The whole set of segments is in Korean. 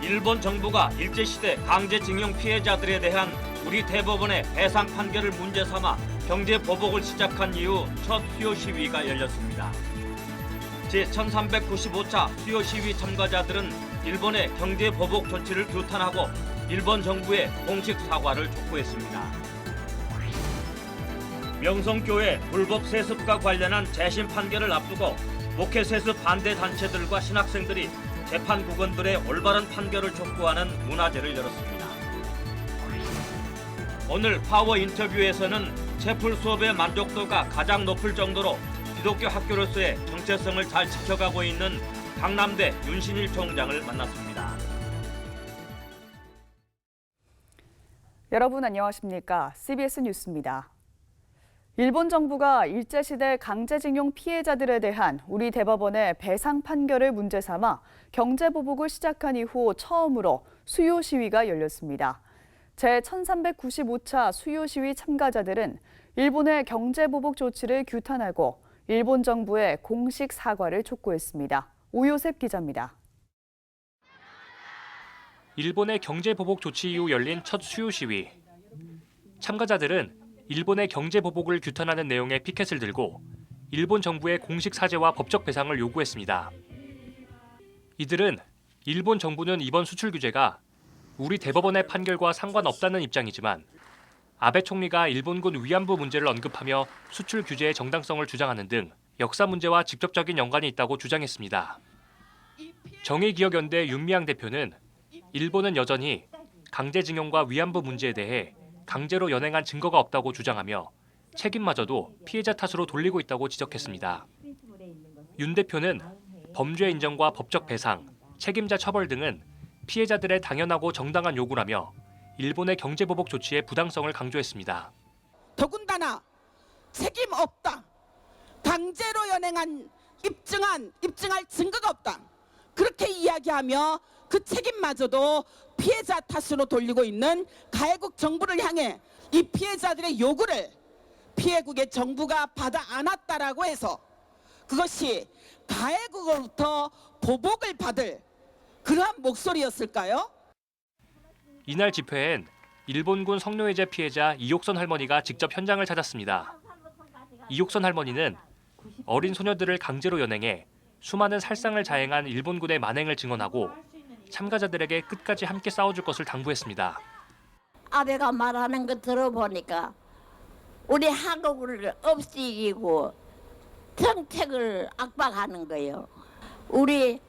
일본 정부가 일제시대 강제징용 피해자들에 대한 우리 대법원의 배상 판결을 문제 삼아 경제 보복을 시작한 이후 첫 수요 시위가 열렸습니다. 제1395차 수요 시위 참가자들은 일본의 경제 보복 조치를 규탄하고 일본 정부에 공식 사과를 촉구했습니다. 명성교회 불법 세습과 관련한 재심 판결을 앞두고 목회 세습 반대 단체들과 신학생들이 재판국원들의 올바른 판결을 촉구하는 문화제를 열었습니다. 오늘 파워 인터뷰에서는 채플 수업의 만족도가 가장 높을 정도로 기독교 학교로서의 정체성을 잘 지켜가고 있는 강남대 윤신일 총장을 만났습니다. 여러분 안녕하십니까? CBS 뉴스입니다. 일본 정부가 일제시대 강제징용 피해자들에 대한 우리 대법원의 배상 판결을 문제 삼아 경제보복을 시작한 이후 처음으로 수요 시위가 열렸습니다. 제1395차 수요 시위 참가자들은 일본의 경제보복 조치를 규탄하고 일본 정부에 공식 사과를 촉구했습니다. 오요셉 기자입니다. 일본의 경제보복 조치 이후 열린 첫 수요 시위. 참가자들은 일본의 경제보복을 규탄하는 내용의 피켓을 들고 일본 정부의 공식 사죄와 법적 배상을 요구했습니다. 이들은 일본 정부는 이번 수출 규제가 우리 대법원의 판결과 상관없다는 입장이지만 아베 총리가 일본군 위안부 문제를 언급하며 수출 규제의 정당성을 주장하는 등 역사 문제와 직접적인 연관이 있다고 주장했습니다. 정의기억연대 윤미향 대표는 일본은 여전히 강제징용과 위안부 문제에 대해 강제로 연행한 증거가 없다고 주장하며 책임마저도 피해자 탓으로 돌리고 있다고 지적했습니다. 윤 대표는 범죄 인정과 법적 배상, 책임자 처벌 등은 피해자들의 당연하고 정당한 요구라며 일본의 경제보복 조치의 부당성을 강조했습니다. 더군다나 책임 없다. 강제로 연행한 입증할 증거가 없다. 그렇게 이야기하며 그 책임마저도 피해자 탓으로 돌리고 있는 가해국 정부를 향해 이 피해자들의 요구를 피해국의 정부가 받아 안았다라고 해서 그것이 가해국으로부터 보복을 받을 그러한 목소리였을까요? 이날 집회엔 일본군 성노예제 피해자 이옥선 할머니가 직접 현장을 찾았습니다. 이옥선 할머니는 어린 소녀들을 강제로 연행해 수많은 살상을 자행한 일본군의 만행을 증언하고 참가자들에게 끝까지 함께 싸워줄 것을 당부했습니다. 아베가 말하는 거 들어보니까 우리 한국을 없애기고 정책을 압박하는 거예요. 우리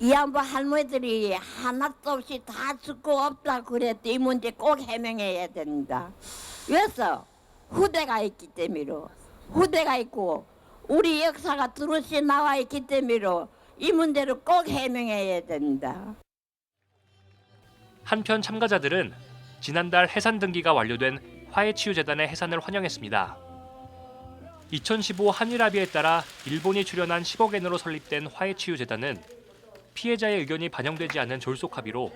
위안부 할머니들이 하나도 없이 다 죽고 없다 그랬대. 이 문제 꼭 해명해야 된다. 그래서 후대가 있기 때문에 후대가 있고 우리 역사가 두루시 나와 있기 때문에 이 문제를 꼭 해명해야 된다. 한편 참가자들은 지난달 해산 등기가 완료된 화해치유재단의 해산을 환영했습니다. 2015 한일합의에 따라 일본이 출연한 10억 엔으로 설립된 화해치유재단은 피해자의 의견이 반영되지 않은 졸속 합의로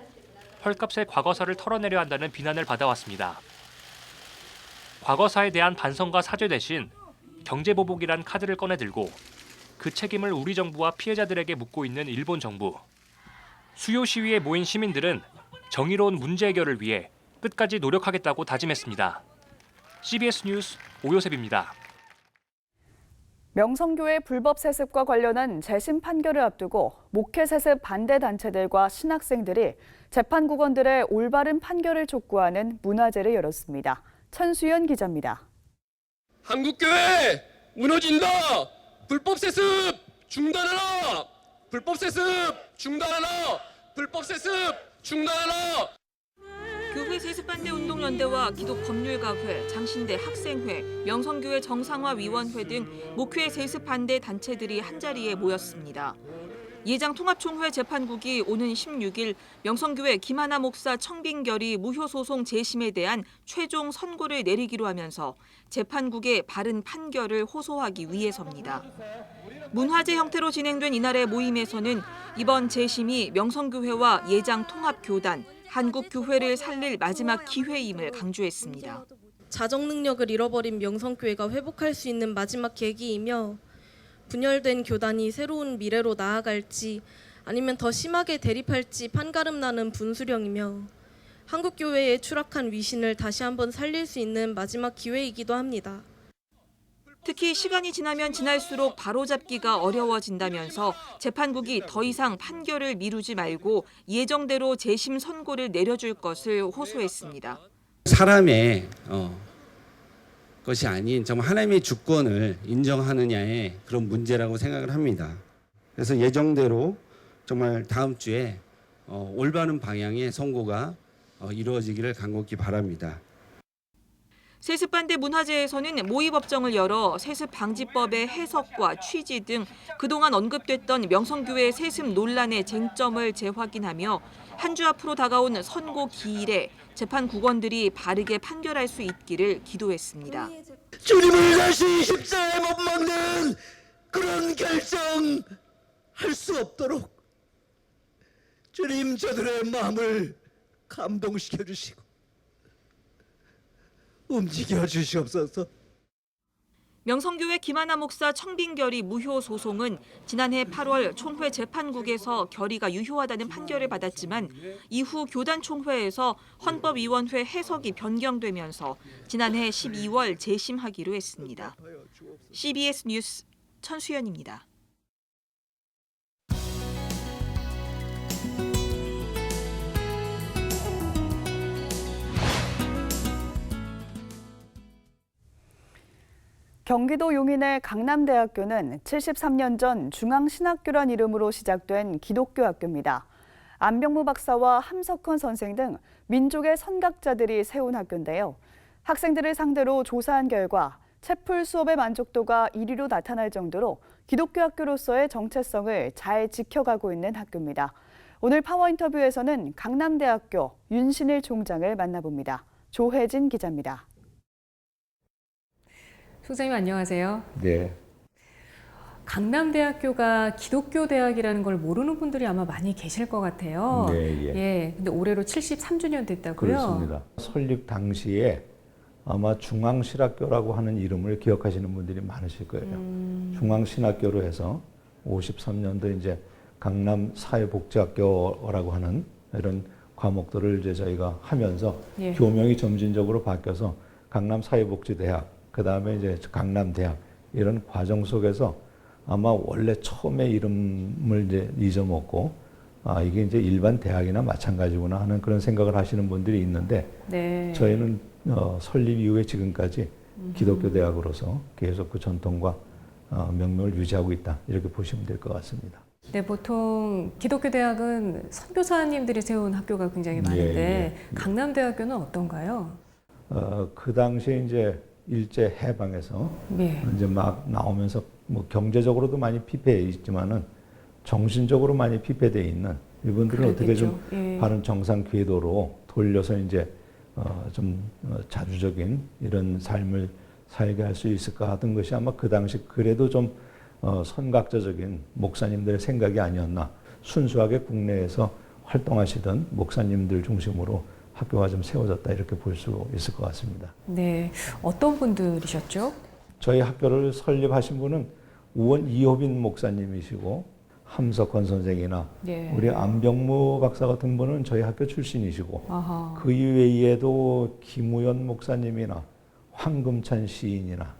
헐값의 과거사를 털어내려 한다는 비난을 받아왔습니다. 과거사에 대한 반성과 사죄 대신 경제보복이란 카드를 꺼내들고 그 책임을 우리 정부와 피해자들에게 묻고 있는 일본 정부. 수요 시위에 모인 시민들은 정의로운 문제 해결을 위해 끝까지 노력하겠다고 다짐했습니다. CBS 뉴스 오요셉입니다. 명성교회 불법 세습과 관련한 재심 판결을 앞두고 목회 세습 반대 단체들과 신학생들이 재판국원들의 올바른 판결을 촉구하는 문화제를 열었습니다. 천수연 기자입니다. 한국교회 무너진다. 불법 세습 중단하라. 불법 세습 중단하라. 불법 세습 중단하라. 교회 세습반대 운동연대와 기독법률가회, 장신대 학생회, 명성교회 정상화위원회 등 목회 세습 반대 단체들이 한자리에 모였습니다. 예장통합총회 재판국이 오는 16일 명성교회 김하나 목사 청빙결의 무효소송 재심에 대한 최종 선고를 내리기로 하면서 재판국의 바른 판결을 호소하기 위해서입니다. 문화제 형태로 진행된 이날의 모임에서는 이번 재심이 명성교회와 예장통합교단, 한국교회를 살릴 마지막 기회임을 강조했습니다. 자정 능력을 잃어버린 명성교회가 회복할 수 있는 마지막 계기이며 분열된 교단이 새로운 미래로 나아갈지 아니면 더 심하게 대립할지 판가름 나는 분수령이며 한국교회의 추락한 위신을 다시 한번 살릴 수 있는 마지막 기회이기도 합니다. 특히 시간이 지나면 지날수록 바로잡기가 어려워진다면서 재판국이 더 이상 판결을 미루지 말고 예정대로 재심 선고를 내려줄 것을 호소했습니다. 사람의 것이 아닌 정말 하나님의 주권을 인정하느냐의 그런 문제라고 생각을 합니다. 그래서 예정대로 정말 다음 주에 올바른 방향의 선고가 이루어지기를 간곡히 바랍니다. 세습반대 문화재에서는 모의법정을 열어 세습방지법의 해석과 취지 등 그동안 언급됐던 명성교회 세습 논란의 쟁점을 재확인하며 한 주 앞으로 다가온 선고 기일에 재판국원들이 바르게 판결할 수 있기를 기도했습니다. 주님을 다시 십자가에 못 박는 그런 결정 할 수 없도록 주님 저들의 마음을 감동시켜 주시고 움직여 주시옵소서. 명성교회 김하나 목사 청빙결의 무효 소송은 지난해 8월 총회 재판국에서 결의가 유효하다는 판결을 받았지만 이후 교단 총회에서 헌법위원회 해석이 변경되면서 지난해 12월 재심하기로 했습니다. CBS 뉴스 천수연입니다. 경기도 용인의 강남대학교는 73년 전 중앙신학교란 이름으로 시작된 기독교 학교입니다. 안병무 박사와 함석헌 선생 등 민족의 선각자들이 세운 학교인데요. 학생들을 상대로 조사한 결과 채플 수업의 만족도가 1위로 나타날 정도로 기독교 학교로서의 정체성을 잘 지켜가고 있는 학교입니다. 오늘 파워 인터뷰에서는 강남대학교 윤신일 총장을 만나봅니다. 조혜진 기자입니다. 총장님 안녕하세요. 네. 강남대학교가 기독교 대학이라는 걸 모르는 분들이 아마 많이 계실 것 같아요. 네, 예. 예. 근데 올해로 73주년 됐다고요? 그렇습니다. 설립 당시에 아마 중앙신학교라고 하는 이름을 기억하시는 분들이 많으실 거예요. 중앙신학교로 해서 53년도 이제 강남 사회복지학교라고 하는 이런 과목들을 이제 저희가 하면서 예. 교명이 점진적으로 바뀌어서 강남 사회복지대학, 그 다음에 이제 강남대학 이런 과정 속에서 아마 원래 처음에 이름을 이제 잊어먹고 이게 이제 일반 대학이나 마찬가지구나 하는 그런 생각을 하시는 분들이 있는데 네. 저희는 설립 이후에 지금까지 기독교 대학으로서 계속 그 전통과 명명을 유지하고 있다 이렇게 보시면 될 것 같습니다. 네, 보통 기독교 대학은 선교사님들이 세운 학교가 굉장히 많은데 강남대학교는 어떤가요? 그 당시에 이제 일제 해방에서 예. 이제 막 나오면서 뭐 경제적으로도 많이 피폐해 있지만은 정신적으로 많이 피폐돼 있는 이분들은 어떻게 좀 예. 바른 정상 궤도로 돌려서 이제 좀 자주적인 이런 삶을 살게 할 수 있을까 하던 것이 아마 그 당시 그래도 좀 선각자적인 목사님들의 생각이 아니었나. 순수하게 국내에서 활동하시던 목사님들 중심으로 학교가 좀 세워졌다 이렇게 볼 수 있을 것 같습니다. 네, 어떤 분들이셨죠? 저희 학교를 설립하신 분은 우원 이호빈 목사님이시고 함석헌 선생이나 예. 우리 안병무 박사 같은 분은 저희 학교 출신이시고 아하. 그 이외에도 김우연 목사님이나 황금찬 시인이나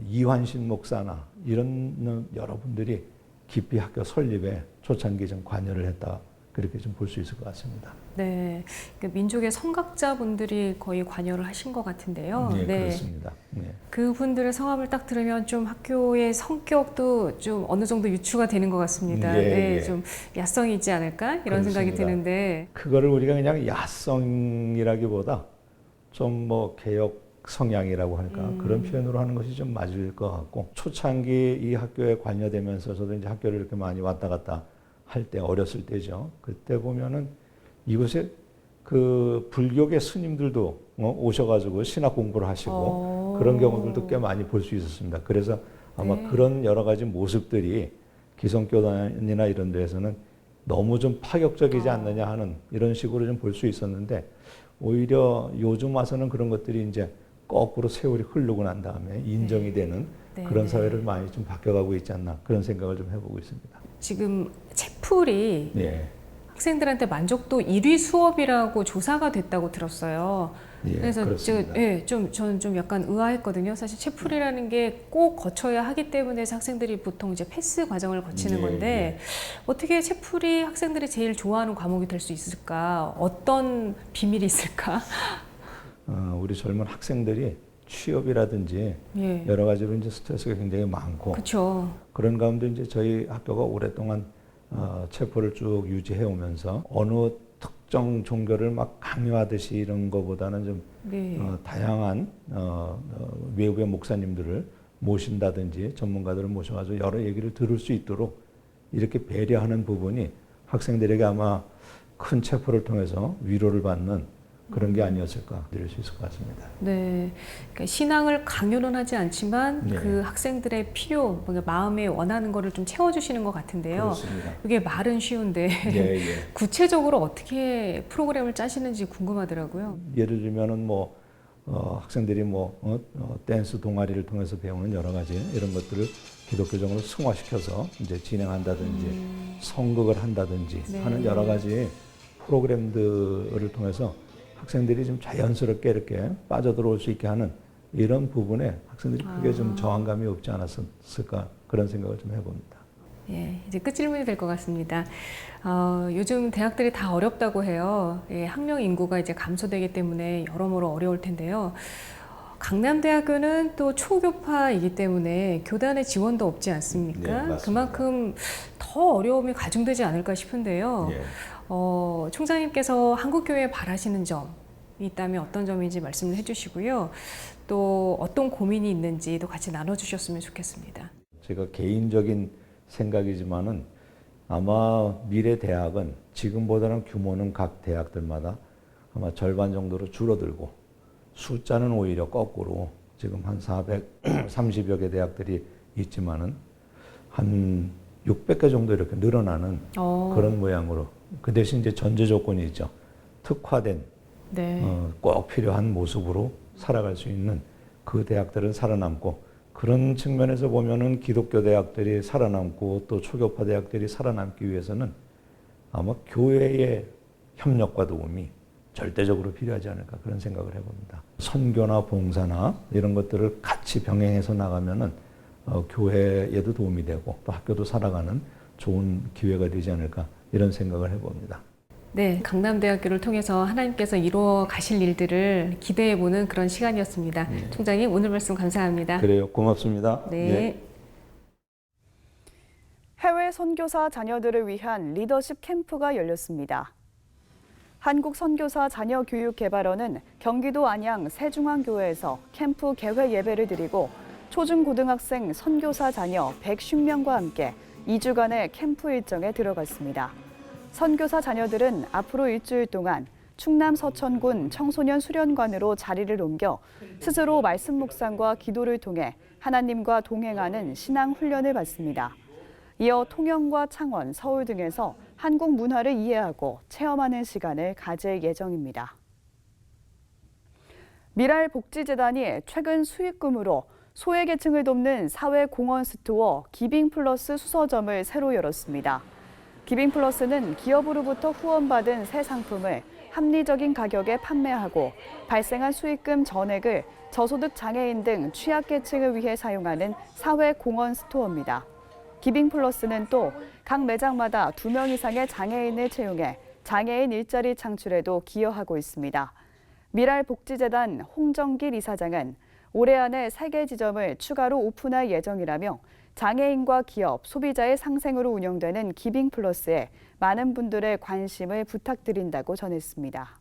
이환신 목사나 이런 여러분들이 깊이 학교 설립에 초창기 좀 관여를 했다. 그렇게 좀 볼 수 있을 것 같습니다. 네, 그러니까 민족의 선각자분들이 거의 관여를 하신 것 같은데요. 네, 그렇습니다. 네. 그분들의 성함을 딱 들으면 좀 학교의 성격도 좀 어느 정도 유추가 되는 것 같습니다. 네, 좀 야성이 있지 않을까 이런 그렇습니다. 생각이 드는데 그거를 우리가 그냥 야성이라기보다 좀 뭐 개혁 성향이라고 할까 그런 표현으로 하는 것이 좀 맞을 것 같고 초창기 이 학교에 관여되면서 저도 이제 학교를 이렇게 많이 왔다 갔다 할 때 어렸을 때죠. 그때 보면은 이곳에 그 불교계 스님들도 오셔가지고 신학 공부를 하시고 그런 경우들도 꽤 많이 볼 수 있었습니다. 그래서 아마 그런 여러 가지 모습들이 기성교단이나 이런 데에서는 너무 좀 파격적이지 않느냐 하는 이런 식으로 좀 볼 수 있었는데 오히려 요즘 와서는 그런 것들이 이제 거꾸로 세월이 흐르고 난 다음에 인정이 되는 그런 사회를 많이 좀 바뀌어가고 있지 않나 그런 생각을 좀 해보고 있습니다. 지금 채플이 예. 학생들한테 만족도 1위 수업이라고 조사가 됐다고 들었어요. 예, 그래서 그렇습니다. 저는 좀 약간 의아했거든요. 사실 채플이라는 게 꼭 거쳐야 하기 때문에 학생들이 보통 이제 패스 과정을 거치는 예, 건데 어떻게 채플이 학생들이 제일 좋아하는 과목이 될 수 있을까? 어떤 비밀이 있을까? 우리 젊은 학생들이 취업이라든지 예. 여러 가지로 이제 스트레스가 굉장히 많고 그렇죠. 그런 가운데 이제 저희 학교가 오랫동안 체포를 쭉 유지해 오면서 어느 특정 종교를 막 강요하듯이 이런 거보다는 좀 네. 다양한 외국의 목사님들을 모신다든지 전문가들을 모셔가지고 여러 얘기를 들을 수 있도록 이렇게 배려하는 부분이 학생들에게 아마 큰 체포를 통해서 위로를 받는 그런 게 아니었을까 드릴 수 있을 것 같습니다. 네, 그러니까 신앙을 강요는 하지 않지만 네. 그 학생들의 필요, 뭔가 마음에 원하는 거를 좀 채워주시는 것 같은데요. 그렇습니다. 이게 말은 쉬운데 예, 예. 구체적으로 어떻게 프로그램을 짜시는지 궁금하더라고요. 예를 들면은 뭐 학생들이 댄스 동아리를 통해서 배우는 여러 가지 이런 것들을 기독교적으로 승화시켜서 이제 진행한다든지 성극을 한다든지 네. 하는 여러 가지 프로그램들을 통해서 학생들이 좀 자연스럽게 이렇게 빠져들어올 수 있게 하는 이런 부분에 학생들이 크게 좀 저항감이 없지 않았을까 그런 생각을 좀 해봅니다. 예, 이제 끝 질문이 될 것 같습니다. 요즘 대학들이 다 어렵다고 해요. 예, 학령 인구가 이제 감소되기 때문에 여러모로 어려울 텐데요. 강남대학교는 또 초교파이기 때문에 교단의 지원도 없지 않습니까? 네, 맞습니다. 그만큼 더 어려움이 가중되지 않을까 싶은데요. 예. 총장님께서 한국교회에 바라시는 점이 있다면 어떤 점인지 말씀을 해주시고요. 또 어떤 고민이 있는지도 같이 나눠주셨으면 좋겠습니다. 제가 개인적인 생각이지만은 아마 미래 대학은 지금보다는 규모는 각 대학들마다 아마 절반 정도로 줄어들고 숫자는 오히려 거꾸로 지금 한 430여 개 대학들이 있지만은 한 600개 정도 이렇게 늘어나는 그런 모양으로 그 대신 이제 전제 조건이 있죠. 특화된 네. 꼭 필요한 모습으로 살아갈 수 있는 그 대학들은 살아남고 그런 측면에서 보면은 기독교 대학들이 살아남고 또 초교파 대학들이 살아남기 위해서는 아마 교회의 협력과 도움이 절대적으로 필요하지 않을까 그런 생각을 해봅니다. 선교나 봉사나 이런 것들을 같이 병행해서 나가면은 교회에도 도움이 되고 또 학교도 살아가는 좋은 기회가 되지 않을까 이런 생각을 해봅니다. 네, 강남대학교를 통해서 하나님께서 이루어 가실 일들을 기대해보는 그런 시간이었습니다. 네. 총장님, 오늘 말씀 감사합니다. 그래요. 고맙습니다. 네. 해외 선교사 자녀들을 위한 리더십 캠프가 열렸습니다. 한국선교사 자녀교육개발원은 경기도 안양 세중앙교회에서 캠프 개회 예배를 드리고 초중고등학생 선교사 자녀 150명과 함께 2주간의 캠프 일정에 들어갔습니다. 선교사 자녀들은 앞으로 일주일 동안 충남 서천군 청소년 수련관으로 자리를 옮겨 스스로 말씀 묵상과 기도를 통해 하나님과 동행하는 신앙 훈련을 받습니다. 이어 통영과 창원, 서울 등에서 한국 문화를 이해하고 체험하는 시간을 가질 예정입니다. 미랄복지재단이 최근 수익금으로 소외계층을 돕는 사회공헌 스토어 기빙플러스 수서점을 새로 열었습니다. 기빙플러스는 기업으로부터 후원받은 새 상품을 합리적인 가격에 판매하고 발생한 수익금 전액을 저소득 장애인 등 취약계층을 위해 사용하는 사회공헌 스토어입니다. 기빙플러스는 또 각 매장마다 2명 이상의 장애인을 채용해 장애인 일자리 창출에도 기여하고 있습니다. 미랄복지재단 홍정길 이사장은 올해 안에 3개 지점을 추가로 오픈할 예정이라며 장애인과 기업, 소비자의 상생으로 운영되는 기빙플러스에 많은 분들의 관심을 부탁드린다고 전했습니다.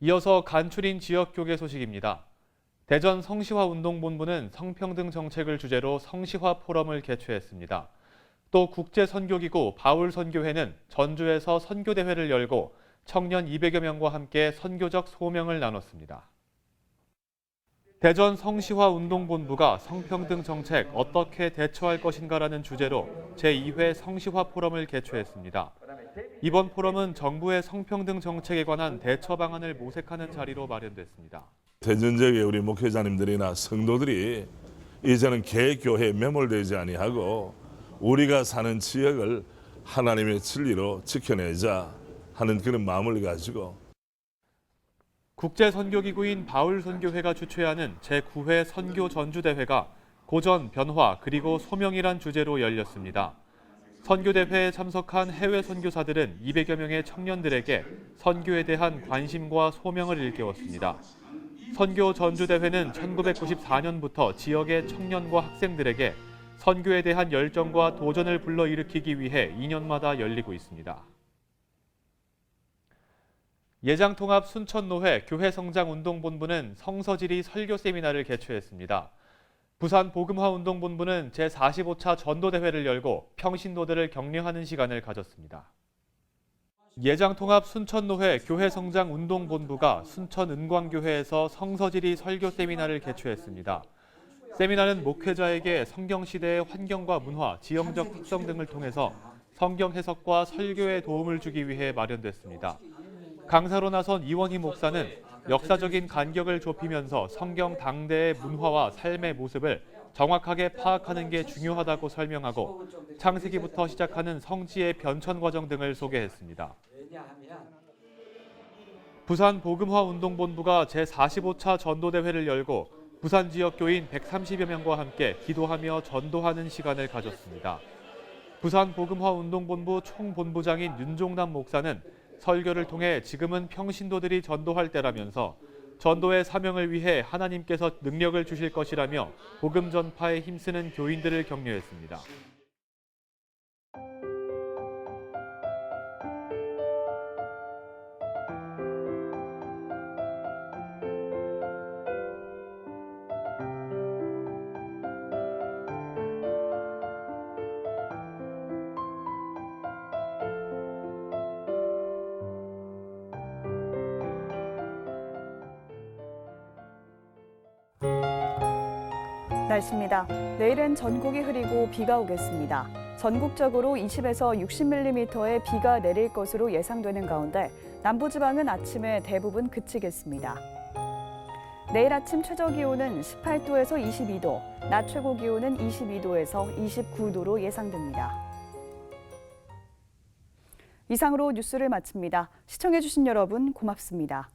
이어서 간추린 지역교계 소식입니다. 대전 성시화운동본부는 성평등 정책을 주제로 성시화 포럼을 개최했습니다. 또 국제선교기구 바울선교회는 전주에서 선교대회를 열고 청년 200여 명과 함께 선교적 소명을 나눴습니다. 대전 성시화운동본부가 성평등 정책 어떻게 대처할 것인가라는 주제로 제2회 성시화 포럼을 개최했습니다. 이번 포럼은 정부의 성평등 정책에 관한 대처 방안을 모색하는 자리로 마련됐습니다. 대전 지역의 우리 목회자님들이나 성도들이 이제는 개교회에 매몰되지 아니하고 우리가 사는 지역을 하나님의 진리로 지켜내자 하는 그런 마음을 가지고 국제선교기구인 바울선교회가 주최하는 제9회 선교 전주대회가 고전, 변화, 그리고 소명이란 주제로 열렸습니다. 선교대회에 참석한 해외 선교사들은 200여 명의 청년들에게 선교에 대한 관심과 소명을 일깨웠습니다. 선교 전주대회는 1994년부터 지역의 청년과 학생들에게 선교에 대한 열정과 도전을 불러일으키기 위해 2년마다 열리고 있습니다. 예장통합 순천노회 교회성장운동본부는 성서지리 설교 세미나를 개최했습니다. 부산 복음화운동본부는 제45차 전도대회를 열고 평신도들을 격려하는 시간을 가졌습니다. 예장통합 순천노회 교회성장운동본부가 순천은광교회에서 성서지리 설교 세미나를 개최했습니다. 세미나는 목회자에게 성경시대의 환경과 문화, 지형적 특성 등을 통해서 성경 해석과 설교에 도움을 주기 위해 마련됐습니다. 강사로 나선 이원희 목사는 역사적인 간격을 좁히면서 성경 당대의 문화와 삶의 모습을 정확하게 파악하는 게 중요하다고 설명하고 창세기부터 시작하는 성지의 변천 과정 등을 소개했습니다. 부산 복음화운동본부가 제45차 전도대회를 열고 부산 지역 교인 130여 명과 함께 기도하며 전도하는 시간을 가졌습니다. 부산 복음화운동본부 총본부장인 윤종남 목사는 설교를 통해 지금은 평신도들이 전도할 때라면서 전도의 사명을 위해 하나님께서 능력을 주실 것이라며 복음 전파에 힘쓰는 교인들을 격려했습니다. 날씨입니다. 내일은 전국이 흐리고 비가 오겠습니다. 전국적으로 20에서 60mm의 비가 내릴 것으로 예상되는 가운데 남부지방은 아침에 대부분 그치겠습니다. 내일 아침 최저기온은 18도에서 22도, 낮 최고기온은 22도에서 29도로 예상됩니다. 이상으로 뉴스를 마칩니다. 시청해주신 여러분 고맙습니다.